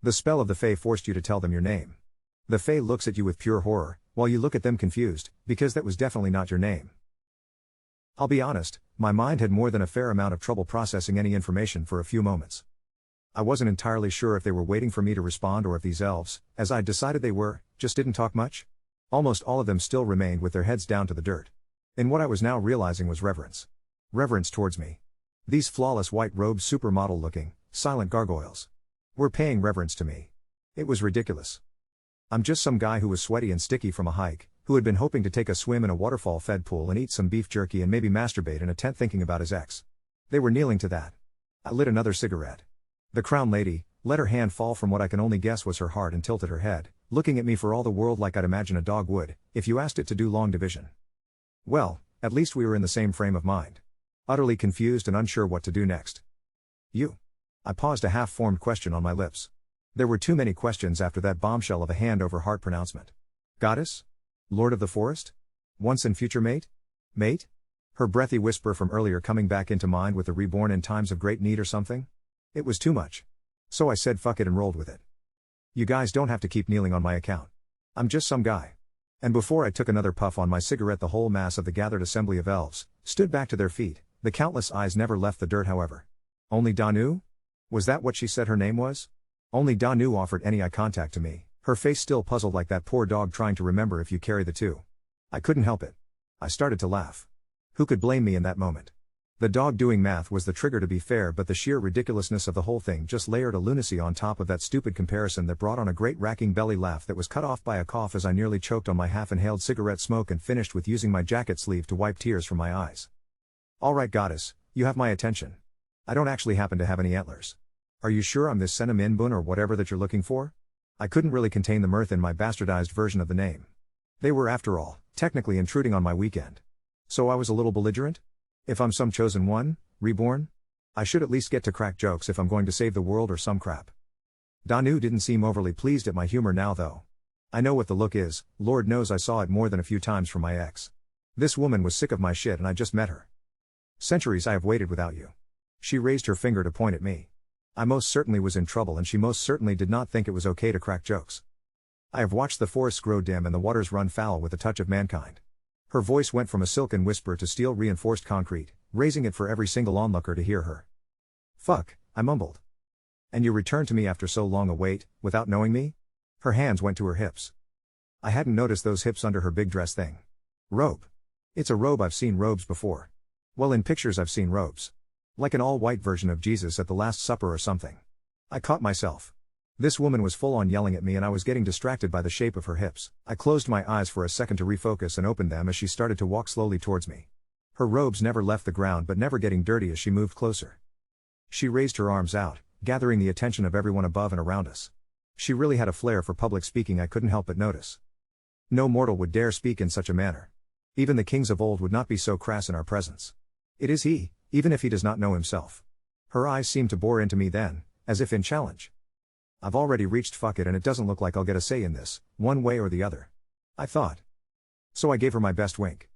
The spell of the Fae forced you to tell them your name. The Fae looks at you with pure horror, while you look at them confused, because that was definitely not your name. I'll be honest, my mind had more than a fair amount of trouble processing any information for a few moments. I wasn't entirely sure if they were waiting for me to respond or if these elves, as I'd decided they were, just didn't talk much. Almost all of them still remained with their heads down to the dirt. And what I was now realizing was reverence. Reverence towards me. These flawless white-robed supermodel-looking, silent gargoyles were paying reverence to me. It was ridiculous. I'm just some guy who was sweaty and sticky from a hike, who had been hoping to take a swim in a waterfall-fed pool and eat some beef jerky and maybe masturbate in a tent thinking about his ex. They were kneeling to that. I lit another cigarette. The crown lady let her hand fall from what I can only guess was her heart and tilted her head, looking at me for all the world like I'd imagine a dog would, if you asked it to do long division. Well, at least we were in the same frame of mind. Utterly confused and unsure what to do next. You? I paused, a half-formed question on my lips. There were too many questions after that bombshell of a hand-over-heart pronouncement. Goddess? Lord of the forest? Once and future mate? Mate? Her breathy whisper from earlier coming back into mind with the reborn in times of great need or something? It was too much. So I said fuck it and rolled with it. You guys don't have to keep kneeling on my account. I'm just some guy. And before I took another puff on my cigarette, the whole mass of the gathered assembly of elves stood back to their feet. The countless eyes never left the dirt, however. Only Danu? Was that what she said her name was? Only Danu offered any eye contact to me, her face still puzzled like that poor dog trying to remember if you carry the two. I couldn't help it. I started to laugh. Who could blame me in that moment? The dog doing math was the trigger, to be fair, but the sheer ridiculousness of the whole thing just layered a lunacy on top of that stupid comparison that brought on a great racking belly laugh that was cut off by a cough as I nearly choked on my half-inhaled cigarette smoke and finished with using my jacket sleeve to wipe tears from my eyes. Alright goddess, you have my attention. I don't actually happen to have any antlers. Are you sure I'm this Senaminbun or whatever that you're looking for? I couldn't really contain the mirth in my bastardized version of the name. They were, after all, technically intruding on my weekend. So I was a little belligerent? If I'm some chosen one, reborn? I should at least get to crack jokes if I'm going to save the world or some crap. Danu didn't seem overly pleased at my humor now though. I know what the look is, Lord knows I saw it more than a few times from my ex. This woman was sick of my shit and I just met her. Centuries I have waited without you. She raised her finger to point at me. I most certainly was in trouble and she most certainly did not think it was okay to crack jokes. I have watched the forests grow dim and the waters run foul with a touch of mankind. Her voice went from a silken whisper to steel-reinforced concrete, raising it for every single onlooker to hear her. Fuck, I mumbled. And you returned to me after so long a wait, without knowing me? Her hands went to her hips. I hadn't noticed those hips under her big dress thing. Robe. It's a robe. I've seen robes before. Well, in pictures I've seen robes. Like an all-white version of Jesus at the Last Supper or something. I caught myself. This woman was full-on yelling at me and I was getting distracted by the shape of her hips. I closed my eyes for a second to refocus and opened them as she started to walk slowly towards me. Her robes never left the ground but never getting dirty as she moved closer. She raised her arms out, gathering the attention of everyone above and around us. She really had a flair for public speaking, I couldn't help but notice. No mortal would dare speak in such a manner. Even the kings of old would not be so crass in our presence. It is he, even if he does not know himself. Her eyes seemed to bore into me then, as if in challenge. I've already reached fuck it and it doesn't look like I'll get a say in this, one way or the other. I thought. So I gave her my best wink.